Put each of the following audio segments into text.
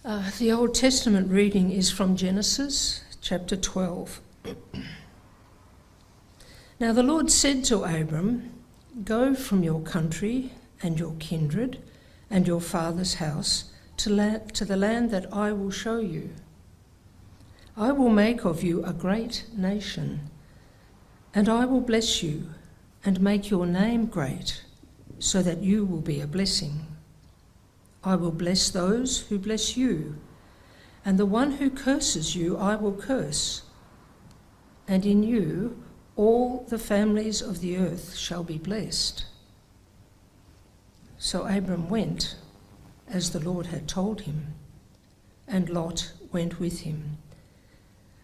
The Old Testament reading is from Genesis chapter 12. Now the Lord said to Abram, "Go from your country and your kindred and your father's house to the land that I will show you. I will make of you a great nation, and I will bless you and make your name great, so that you will be a blessing. I will bless those who bless you, and the one who curses you I will curse. And in you all the families of the earth shall be blessed." So Abram went, as the Lord had told him, and Lot went with him.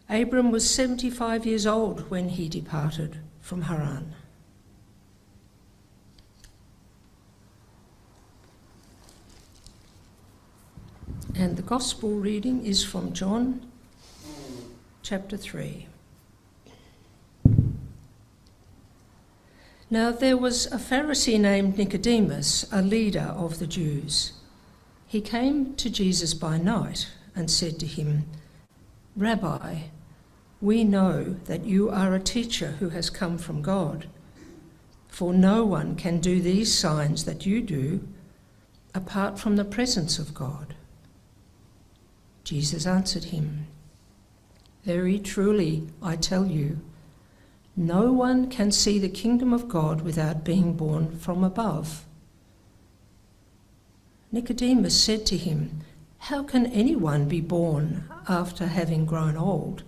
Abram was 75 years old when he departed from Haran. And the Gospel reading is from John chapter 3. Now there was a Pharisee named Nicodemus, a leader of the Jews. He came to Jesus by night and said to him, "Rabbi, we know that you are a teacher who has come from God, for no one can do these signs that you do apart from the presence of God." Jesus answered him, "Very truly, I tell you, no one can see the kingdom of God without being born from above." Nicodemus said to him, "How can anyone be born after having grown old?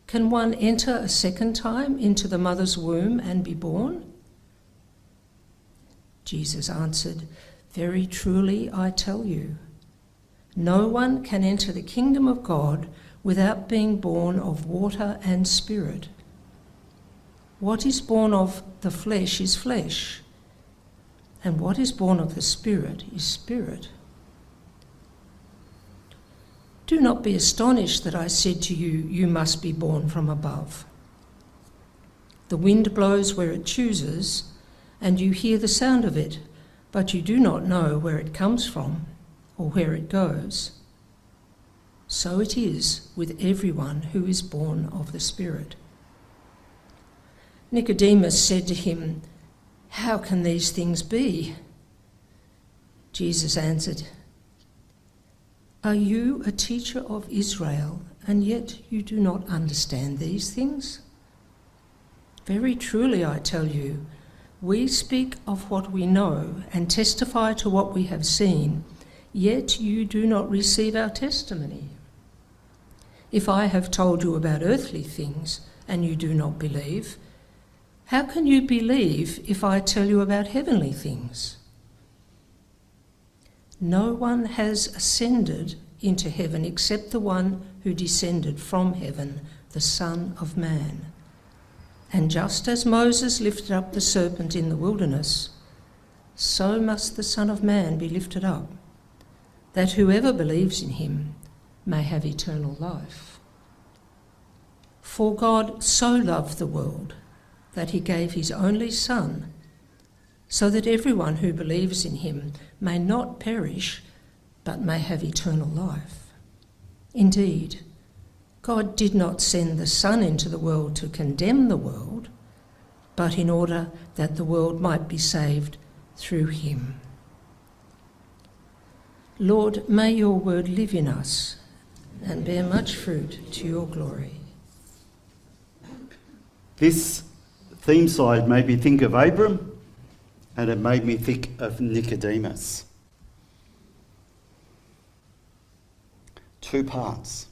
Can one enter a second time into the mother's womb and be born?" Jesus answered, "Very truly, I tell you, no one can enter the kingdom of God without being born of water and spirit. What is born of the flesh is flesh, and what is born of the Spirit is spirit. Do not be astonished that I said to you, 'You must be born from above.' The wind blows where it chooses, and you hear the sound of it, but you do not know where it comes from or where it goes. So it is with everyone who is born of the Spirit." Nicodemus said to him, "How can these things be?" Jesus answered, "Are you a teacher of Israel, and yet you do not understand these things? Very truly I tell you, we speak of what we know and testify to what we have seen, yet you do not receive our testimony. If I have told you about earthly things and you do not believe, how can you believe if I tell you about heavenly things? No one has ascended into heaven except the one who descended from heaven, the Son of Man. And just as Moses lifted up the serpent in the wilderness, so must the Son of Man be lifted up, that whoever believes in him may have eternal life. For God so loved the world that he gave his only Son, so that everyone who believes in him may not perish, but may have eternal life. Indeed, God did not send the Son into the world to condemn the world, but in order that the world might be saved through him. Lord, may your word live in us and bear much fruit to your glory. This theme side made me think of Abram, and it made me think of Nicodemus. Two parts.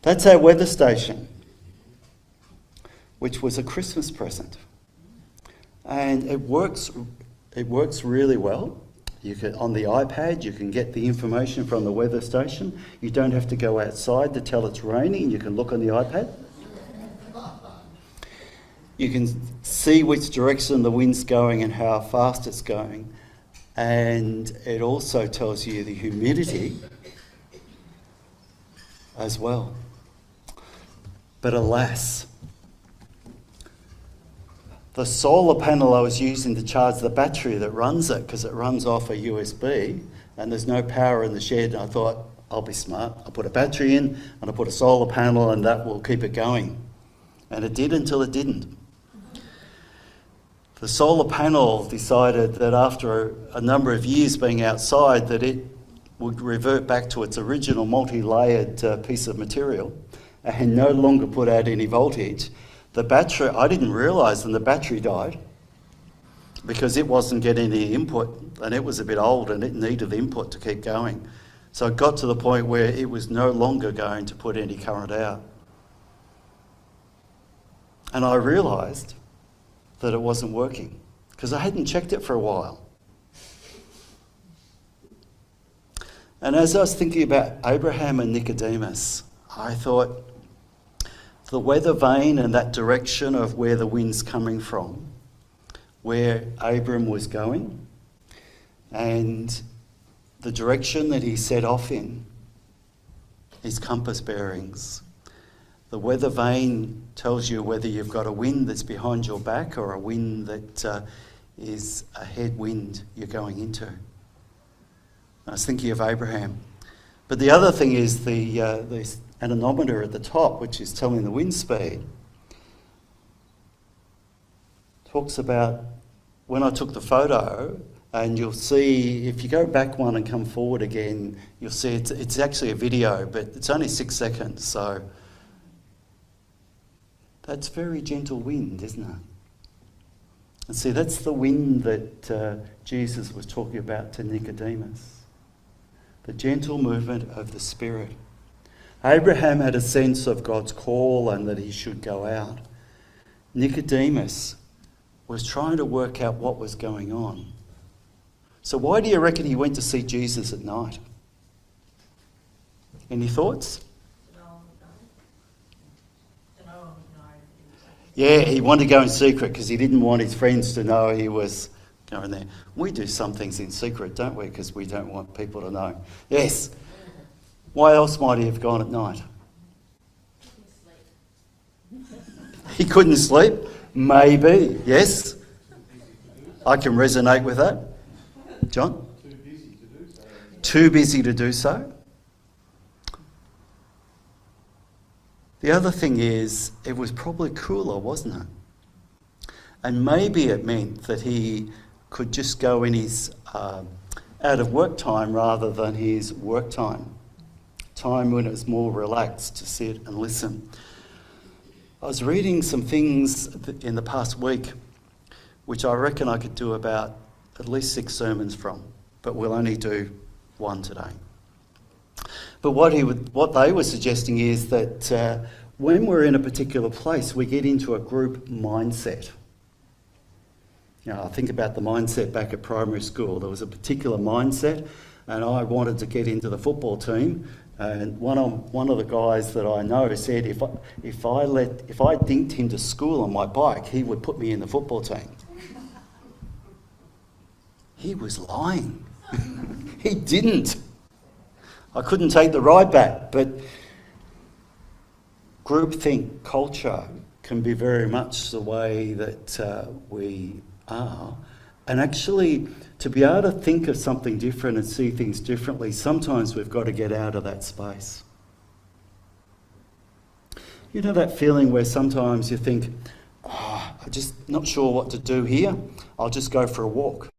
That's our weather station, which was a Christmas present. And it works really well. On the iPad, you can get the information from the weather station. You don't have to go outside to tell it's raining. You can look on the iPad. You can see which direction the wind's going and how fast it's going. And it also tells you the humidity as well. But alas, the solar panel I was using to charge the battery that runs it, because it runs off a USB, and there's no power in the shed, and I thought, I'll be smart. I'll put a battery in and I'll put a solar panel and that will keep it going. And it did until it didn't. The solar panel decided that after a number of years being outside that it would revert back to its original multi-layered piece of material and no longer put out any voltage. The battery, I didn't realise, and the battery died because it wasn't getting any input and it was a bit old and it needed the input to keep going. So it got to the point where it was no longer going to put any current out. And I realised that it wasn't working because I hadn't checked it for a while. And as I was thinking about Abraham and Nicodemus, I thought the weather vane and that direction of where the wind's coming from, where Abram was going, and the direction that he set off in, his compass bearings. The weather vane tells you whether you've got a wind that's behind your back or a wind that is a headwind you're going into. I was thinking of Abraham. But the other thing is the anemometer at the top, which is telling the wind speed. Talks about when I took the photo, and you'll see, if you go back one and come forward again, you'll see it's actually a video, but it's only 6 seconds, so that's very gentle wind, isn't it? And see, that's the wind that Jesus was talking about to Nicodemus. The gentle movement of the Spirit. Abraham had a sense of God's call and that he should go out. Nicodemus was trying to work out what was going on. So why do you reckon he went to see Jesus at night? Any thoughts? Yeah, he wanted to go in secret because he didn't want his friends to know he was going there. We do some things in secret, don't we? Because we don't want people to know. Yes. Why else might he have gone at night? He couldn't sleep? Maybe. Yes. I can resonate with that. John? Too busy to do so. Too busy to do so. The other thing is, it was probably cooler, wasn't it? And maybe it meant that he could just go in his out of work time rather than his work time. Time when it was more relaxed to sit and listen. I was reading some things in the past week which I reckon I could do about at least 6 sermons from, but we'll only do 1 today. But what they were suggesting is that when we're in a particular place, we get into a group mindset. You know, I think about the mindset back at primary school. There was a particular mindset, and I wanted to get into the football team. And one of the guys that I know said, if I dinked him to school on my bike, he would put me in the football team. He was lying. He didn't. I couldn't take the ride back, but groupthink culture can be very much the way that we are. And actually, to be able to think of something different and see things differently, sometimes we've got to get out of that space. You know that feeling where sometimes you think, I'm just not sure what to do here, I'll just go for a walk.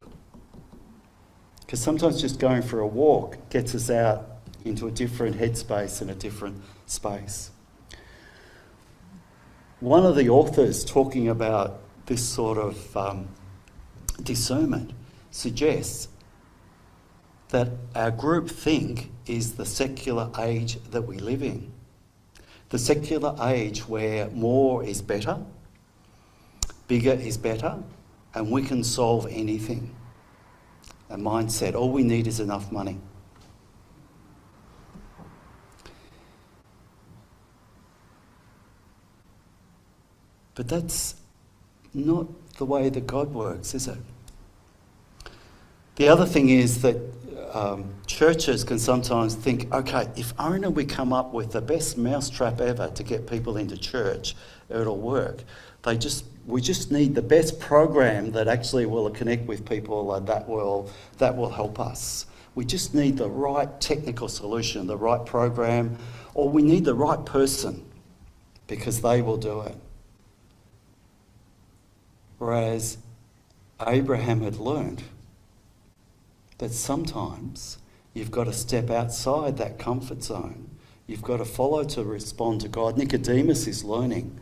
Because sometimes just going for a walk gets us out into a different headspace and a different space. One of the authors talking about this sort of discernment suggests that our group think is the secular age that we live in. The secular age where more is better, bigger is better, and we can solve anything. A mindset, all we need is enough money. But that's not the way that God works, is it? The other thing is that churches can sometimes think, okay, if only we come up with the best mousetrap ever to get people into church, it'll work. We just need the best program that actually will connect with people and that will help us. We just need the right technical solution, the right program, or we need the right person because they will do it. Whereas Abraham had learned that sometimes you've got to step outside that comfort zone. You've got to follow to respond to God. Nicodemus is learning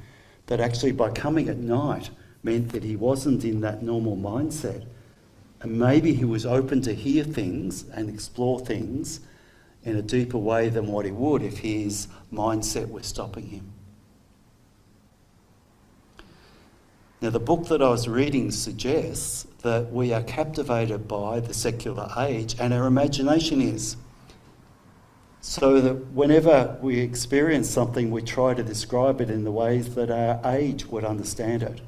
that actually by coming at night meant that he wasn't in that normal mindset. And maybe he was open to hear things and explore things in a deeper way than what he would if his mindset was stopping him. Now, the book that I was reading suggests that we are captivated by the secular age, and our imagination is. So that whenever we experience something, we try to describe it in the ways that our age would understand it.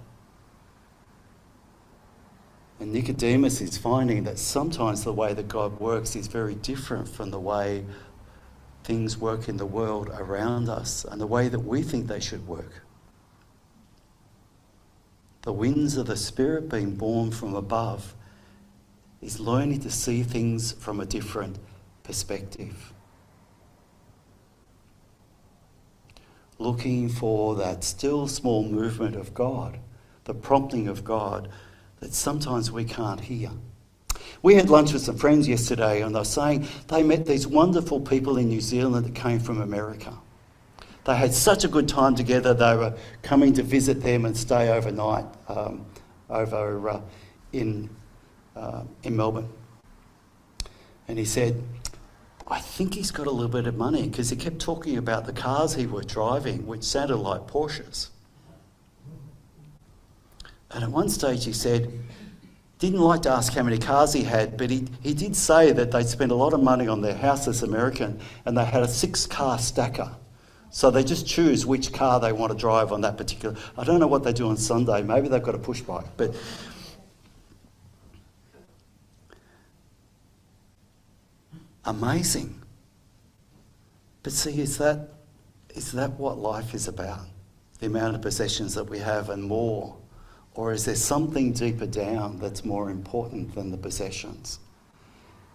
And Nicodemus is finding that sometimes the way that God works is very different from the way things work in the world around us and the way that we think they should work. The winds of the Spirit being born from above is learning to see things from a different perspective. Looking for that still small movement of God, the prompting of God that sometimes we can't hear. We had lunch with some friends yesterday and they were saying they met these wonderful people in New Zealand that came from America. They had such a good time together. They were coming to visit them and stay overnight over in Melbourne. And he said, I think he's got a little bit of money because he kept talking about the cars he was driving, which sounded like Porsches. And at one stage he said, didn't like to ask how many cars he had, but he did say that they'd spent a lot of money on their house, this American, and they had a 6-car stacker. So they just choose which car they want to drive on that particular... I don't know what they do on Sunday. Maybe they've got a push bike, but... Amazing. But see, is that what life is about? The amount of possessions that we have and more? Or is there something deeper down that's more important than the possessions?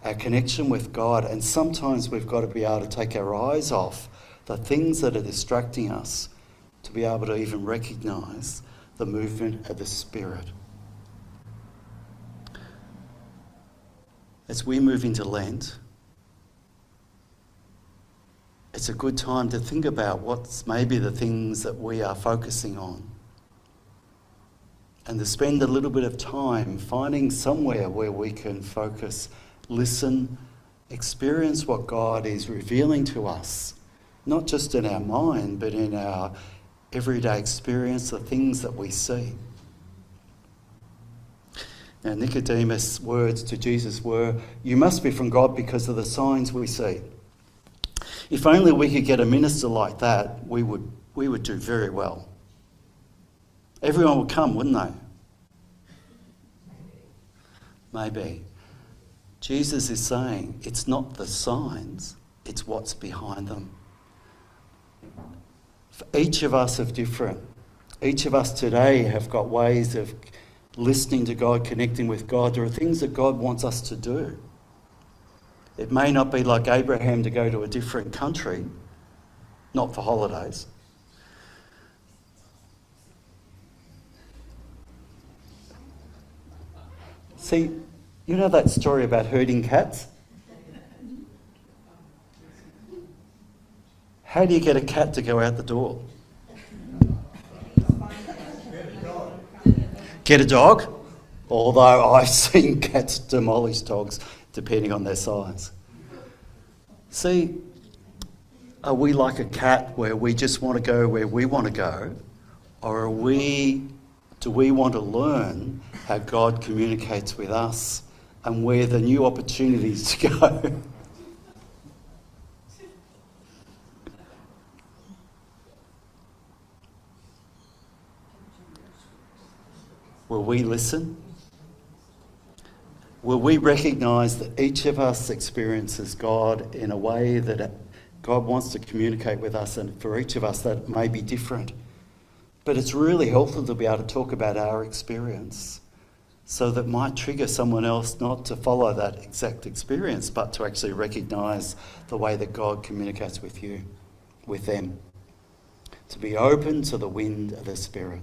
Our connection with God, and sometimes we've got to be able to take our eyes off the things that are distracting us to be able to even recognise the movement of the Spirit. As we move into Lent, it's a good time to think about what's maybe the things that we are focusing on. And to spend a little bit of time finding somewhere where we can focus, listen, experience what God is revealing to us, not just in our mind, but in our everyday experience, the things that we see. Now, Nicodemus' words to Jesus were, you must be from God because of the signs we see. If only we could get a minister like that, we would do very well. Everyone would come, wouldn't they? Maybe. Jesus is saying it's not the signs, it's what's behind them. For each of us are different. Each of us today have got ways of listening to God, connecting with God. There are things that God wants us to do. It may not be like Abraham to go to a different country, not for holidays. See, you know that story about herding cats? How do you get a cat to go out the door? Get a dog? Although I've seen cats demolish dogs depending on their size. See, are we like a cat where we just want to go where we want to go? Or do we want to learn how God communicates with us and where the new opportunities to go? Will we listen? Will we recognise that each of us experiences God in a way that God wants to communicate with us, and for each of us that may be different? But it's really helpful to be able to talk about our experience So that might trigger someone else not to follow that exact experience, but to actually recognise the way that God communicates with you, with them. To be open to the wind of the Spirit.